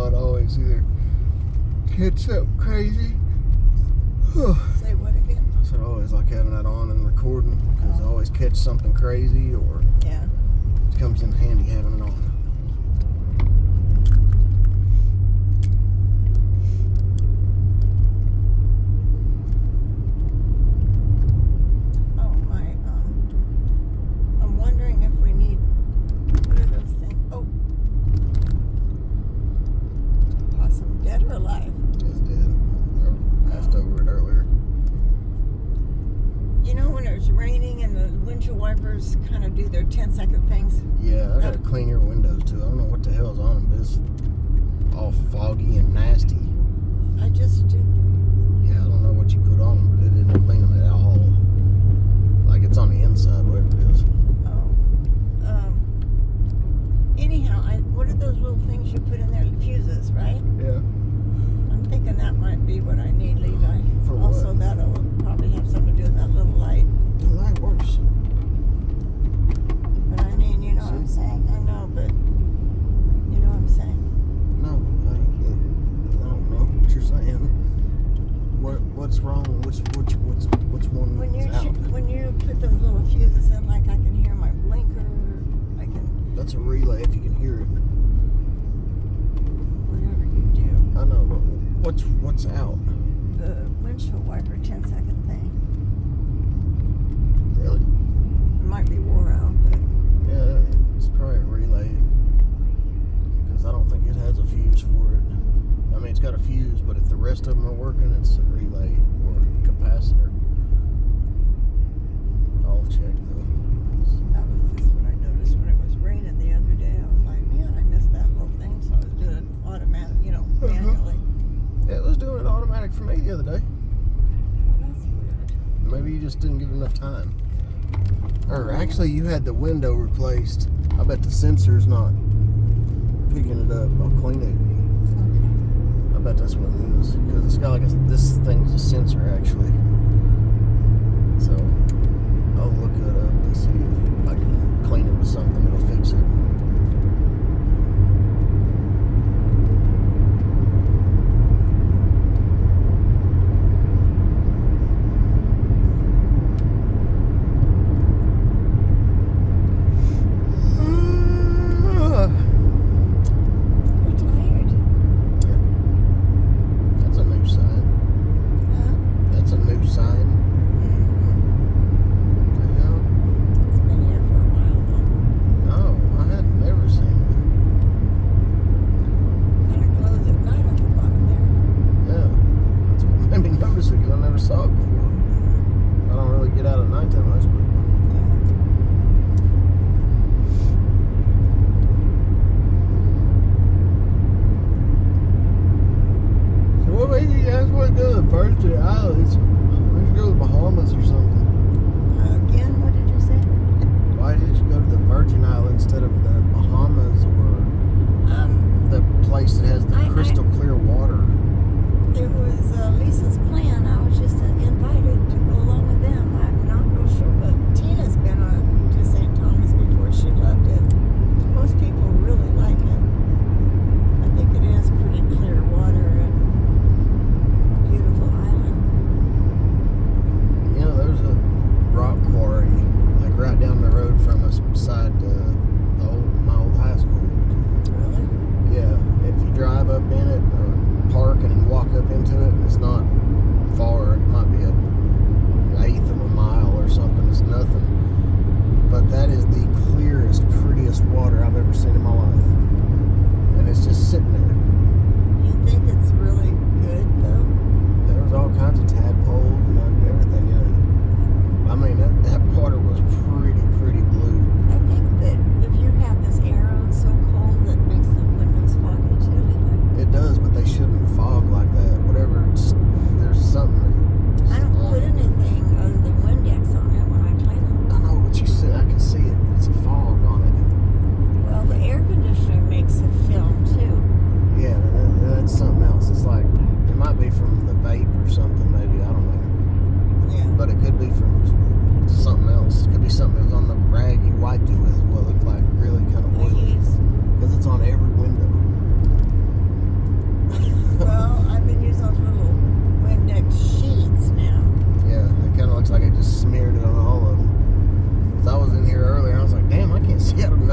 I'd always either catch something crazy. Say what again? I said I always like having that on and recording because I always catch something crazy, or Yeah. it comes in handy having it on. Oh my. I'm wondering if we need. What are those things? Oh. Possum, dead or alive? It's dead. I passed over it earlier. You know when it's raining and the windshield wipers kind of do their 10-second things? Yeah, I gotta clean your windows too. I don't know what the hell's on them, but it's all foggy and nasty. I just did. Yeah, I don't know what you put on them, but it didn't clean them at all. Like it's on the inside, whatever it is. Oh. Anyhow, what are those little things you put in there? Fuses, right? Yeah. I'm thinking that might be what I need, Levi. For what? Also, that'll probably have something to do with that little light. The light works. But I mean, you know what I'm saying? I know, but you know what I'm saying? No, I don't know what you're saying. What's wrong? What's one When that's out? when you put those little fuses in, like I can hear my blinker, I can That's a relay if you can hear it. whatever you do. I know, but what's out? The windshield wiper 10-second thing. Really? It might be wore out, but Yeah, it's probably a relay. Because I don't think it has a fuse for it. I mean, it's got a fuse, but if the rest of them are working, it's a relay or capacitor. I'll check though. that was just what I noticed when it was raining the other day. I was like, man, I missed that little thing, so I was doing it automatic, manually. Yeah, it was doing it automatic for me the other day. That's weird. Maybe you just didn't give it enough time. Or actually, you had the window replaced. I bet the sensor's not picking it up. I'll clean it. I bet that's what it is. Because it's got like this thing's a sensor actually. So I'll look it up and see if I can clean it with something that'll fix it. You're tired. That's a new sign. Huh? That's a new sign.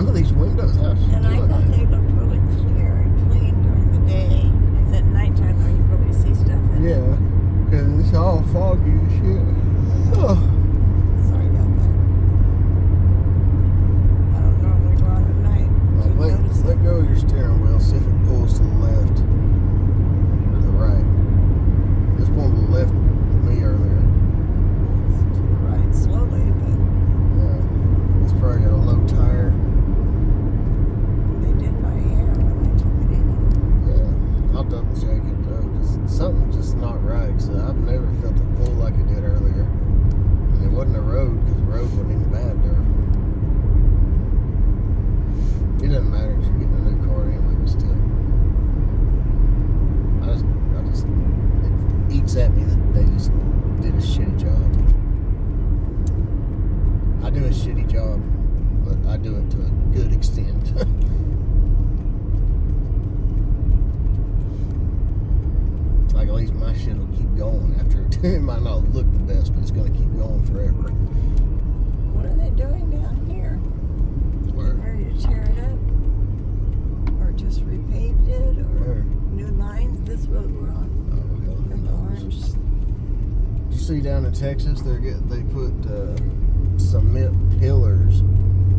none of these windows have to And I do thought it. they looked really clear and clean during the day. It's at nighttime though you really see stuff. Yeah, because it's all foggy and shit. Oh. Sorry about that. I don't normally go out at night. Like, to notice let it. go of your steering wheel, see if it pulls to the left or the right. This pulled to the left me earlier. It's to the right slowly, but Yeah, it's probably got a low tire. they did my hair when I took it in. Yeah, I'll double check it though, because something's just not right. Cause I've never felt it pull like it did earlier. And it wasn't a road, because the road wasn't even bad there. It doesn't matter if you're getting a new car anyway, but still. It eats at me that they just did a shitty job. I do a shitty job, but I do it to a good extent. Like, at least my shit will keep going after it might not look the best, but it's gonna keep going forever. What are they doing down here? Where? Ready to tear it up? Or just repaved it? Or Where? new lines? This road we're on. Oh, hell, who And the knows? orange. Did you see down in Texas, they put cement pillars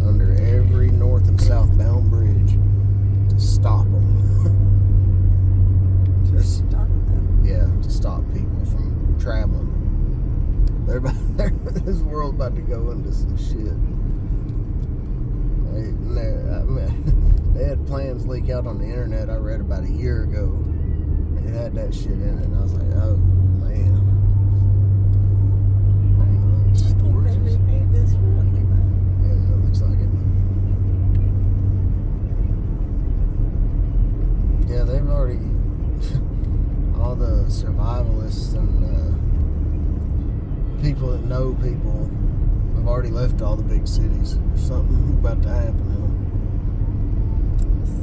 under every north and southbound bridge to stop them. Just stop them. Yeah, to stop people from traveling. This world about to go into some shit. They had plans leak out on the internet. I read about a year ago. It had that shit in it, and I was like, oh man. I think they repaved this road. Yeah, it looks like it. Yeah, they've already all the survivalists and people that know people have already left all the big cities. There's something about to happen to them.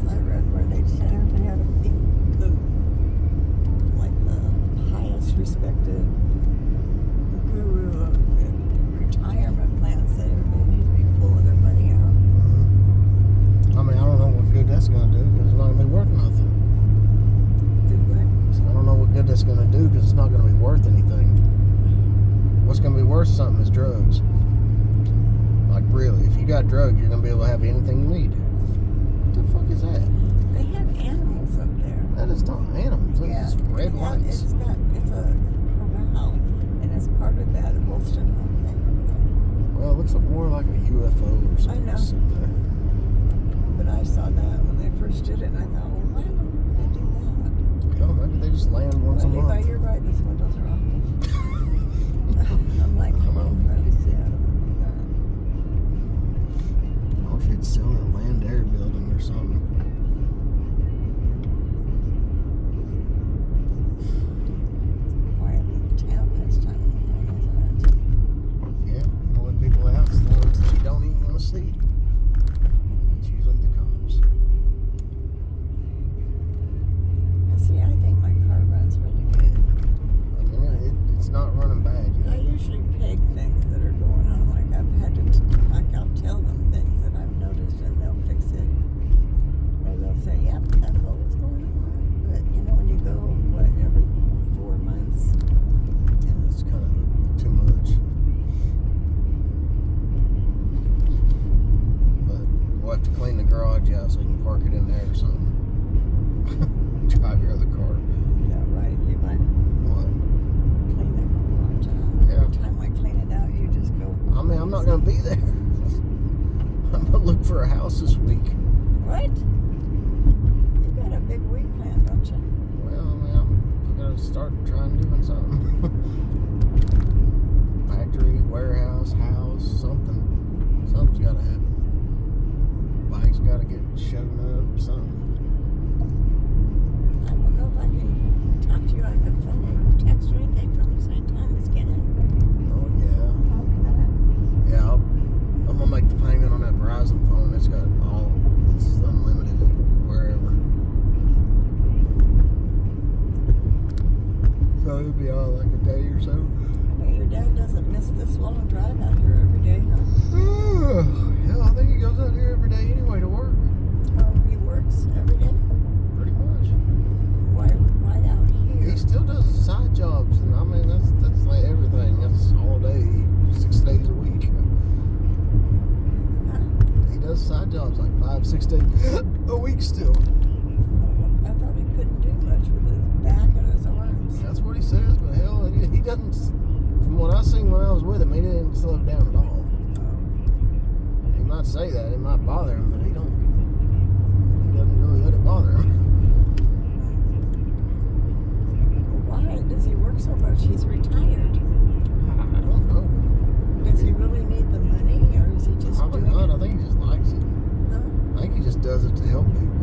I read where they said they had the highest respected guru of retirement plans said everybody needs to be pulling their money out. I mean, I don't know what good that's going to do because it's not going to be worth nothing. Do what? So I don't know what good that's going to do because it's not going to be worth anything. What's going to be worth something is drugs. Like, really, if you got drugs, you're going to be able to have anything you need. What the fuck is that? They have animals up there. That is not animals. That's just red yeah, lights. it's a corral, and it's part of that Holston home thing. Well, it looks more like a UFO or something. I know. Sitting there. But I saw that when they first did it, and I thought, well, why would they do that? Oh, maybe they just land once a Levi, month. you're right. These windows are off. I'm like, I can hardly see out of them. Oh, shit, selling a land air building or something. Quiet little town this time of the morning, isn't Yeah, the only people out is the ones that you don't even want to see. It's usually the cops. it? See, I think my car runs really good. I mean, it's not running bad. I usually peg things that are going on. Like I'll tell them things that I've noticed, and they'll fix it. Or they'll say, "Yep, that's what was going on." But you know, when you go every 4 months, Yeah, it's kind of too much. But we'll have to clean the garage out so we can park it in there or something. Drive your other car. yeah, right. You might What? clean that garage out. Yeah. Every time I clean it out, you just go. I mean, I'm not going to be there. I'm going to look for a house this week. What? You got a big week planned, don't you? Well, I mean, I'm going to start trying doing something. Factory, warehouse, house, something. Something's got to happen. Bike's got to get shown up, something. I don't know if I can talk to you on the phone or text or anything from the same time as Kenny. Oh, yeah. Yeah, I'm going to make the payment on that Verizon phone. It's unlimited wherever. So it'll be all like a day or so. But your dad doesn't miss this long drive out here every day, huh? Yeah, I think he goes out here every day anyway. does side jobs like 5-6 days a week still. I thought he couldn't do much with his back and his arms. That's what he says, but hell, he doesn't. From what I seen when I was with him, he didn't slow it down at all. He might say that, it might bother him, but he doesn't really let it bother him. Why does he work so much? He's retired. I don't know. Does he really need the money, or is he just Probably doing not. it? I think he just likes it. Huh? I think he just does it to help people.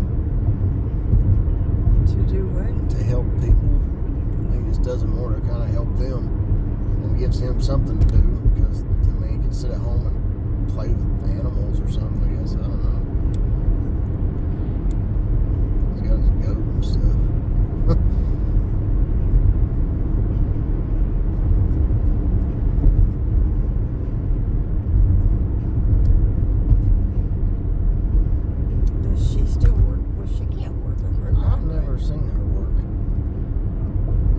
To do what? To help people. I think he just does it more to kind of help them. And gives him something to do. Because, I mean, he can sit at home and play with animals or something, I guess. I don't know. He's got his goat and stuff. Does she still work? Well, she can't work with her back. I've never seen her work.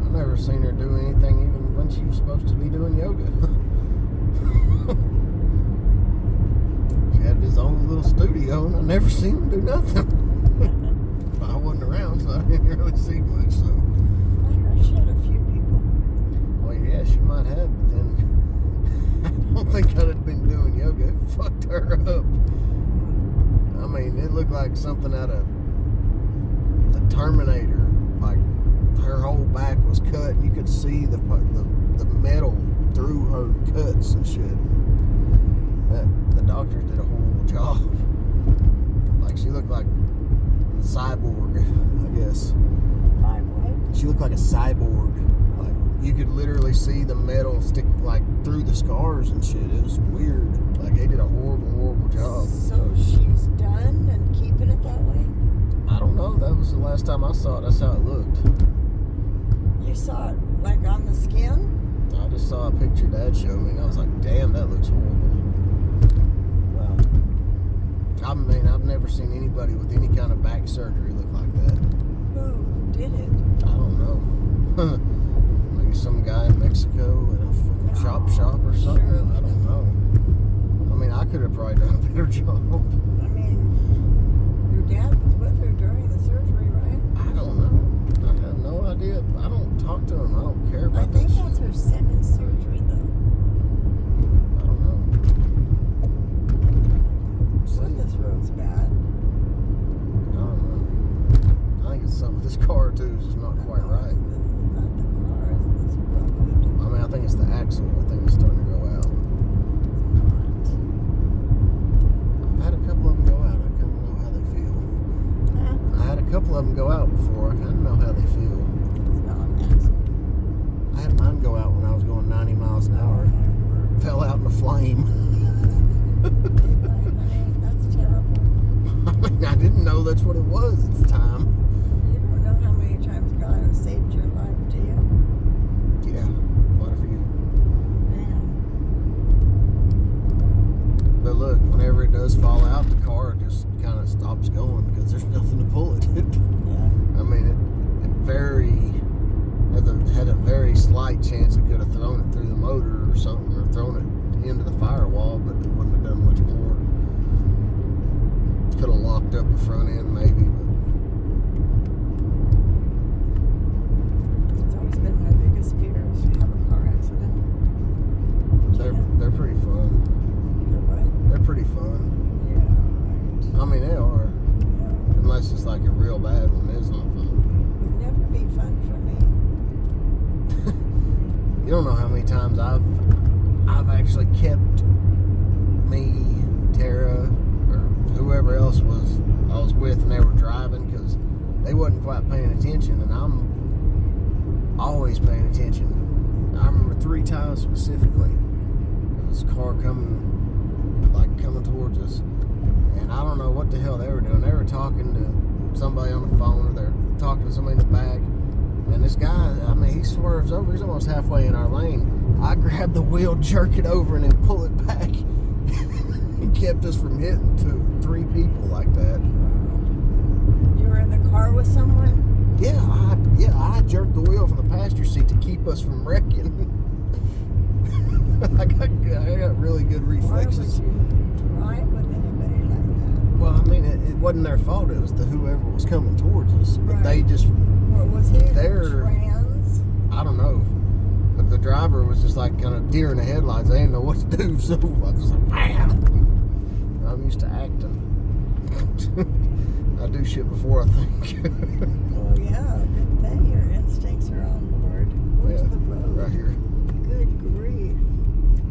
I've never seen her do anything even when she was supposed to be doing yoga. She had this own little studio and I never seen her do nothing. I wasn't around, so I didn't really see much. So, I heard she had a few people. well, yeah, she might have, but then I don't think I'd have been doing yoga. It fucked her up. I mean, it looked like something out of the Terminator. Like, her whole back was cut, and you could see the metal through her cuts and shit. The doctors did a horrible job. Like, she looked like a cyborg, I guess. Five what? She looked like a cyborg. Like, you could literally see the metal stick, like, through the scars and shit. It was weird. Like, they did a horrible, horrible job. So she's done and keeping it that way? I don't know. That was the last time I saw it. That's how it looked. You saw it like on the skin? I just saw a picture Dad showed me, and I was like, damn, that looks horrible. Well, I mean, I've never seen anybody with any kind of back surgery look like that. who did it? I don't know. Maybe some guy in Mexico at a fucking chop shop or something. Surely I don't know. I mean, I could have probably done a better job. I mean, your dad was with her during the surgery, right? I don't know. I have no idea. I don't talk to him. I don't care I about think that that's shit. her second surgery, though. I don't know. Well, this road's bad. I don't know. I think it's something with this car too. It's just not quite right. It's not the car, it's this road. I mean, I think it's the axle. I think it's starting to go out. It's I've had a couple of them go out. I kind of know how they feel. not. Huh? I had a couple of them go out before. I kind of know how they feel. It's not axle. I had mine go out when I was going 90 miles an hour. Fell out in a flame. That's terrible. I mean, I didn't know that's what it was at the time. You don't know how many times God has saved your life, do you? Yeah, quite a few. Man. But look, whenever it does fall out, the car just kind of stops going because there's nothing to pull it. Yeah. I mean, it had a very slight chance it could have thrown it through the motor or something, or thrown it into the firewall, but it wouldn't have done much more. Could have locked up the front end maybe, but It's always been my biggest fear is to have a car accident. they're pretty fun. They're what? They're pretty fun. Yeah, right. I mean, they are, Yeah. unless it's like a real bad one. It's not fun. Would never be fun for me. You don't know how many times I've actually kept me, Tara, or whoever else I was with, and they were driving because they wasn't quite paying attention, and I'm always paying attention. I remember 3 times specifically. There was a car coming towards us, and I don't know what the hell they were doing. They were talking to somebody on the phone, or they're talking to somebody in the back. And this guy, I mean, he swerves over. He's almost halfway in our lane. I grab the wheel, jerk it over, and then pull it back. He kept us from hitting 3 people like that. You were in the car with someone? Yeah, I jerked the wheel from the passenger seat to keep us from wrecking. I got really good Why would reflexes. you drive with anybody like wasn't their fault. It was the whoever was coming towards us. But they Right. just, What was it? They're- Trans? I don't know. But the driver was just like kind of deer in the headlights. They didn't know what to do, so I was just like, bam. I'm used to acting. I do shit before I think. Oh yeah, good thing your instincts are on board. Where's Yeah, the road? right here. Good grief.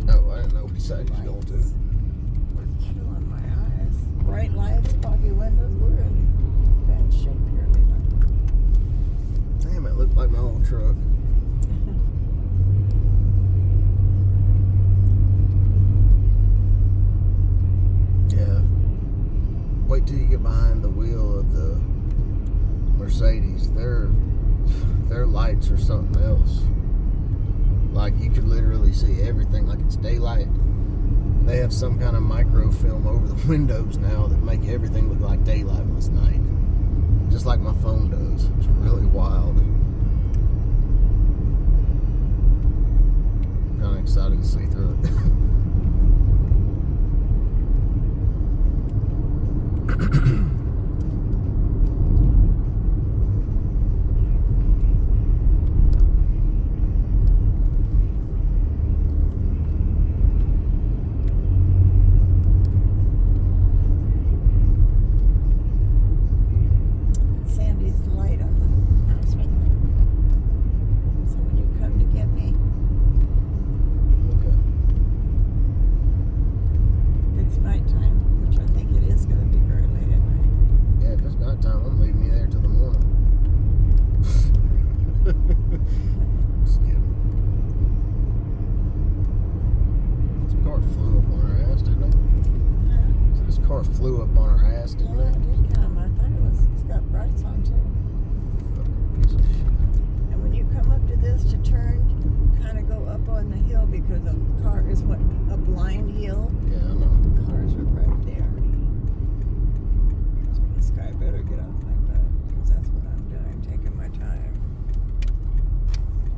Oh, I didn't know which side he's going to. We're killing my eyes. Bright lights, foggy windows. We're in bad shape here, Levi. Damn, it looked like my old truck. Yeah. Wait till you get behind the wheel of the Mercedes. Their lights are something else. Like you could literally see everything like it's daylight. They have some kind of microfilm over the windows now that make everything look like daylight when it's night. Just like my phone does. It's really wild. I'm kind of excited to see through it. Sandy's light on the house right there. So when you come to get me, Okay. it's nighttime, which I think it is going to be very late at night. Yeah, if it's nighttime, I'm leaving you there till the morning. Just kidding. This car flew up on her ass, didn't it? Huh? So this car flew up on her ass, didn't Yeah, it? it did come. I thought it's got brights on too. Fucking piece of shit. And when you come up to this to turn, kind of go up on the hill because the car is what, a blind hill. Yeah, I know. Cars are right there. So this guy better get off my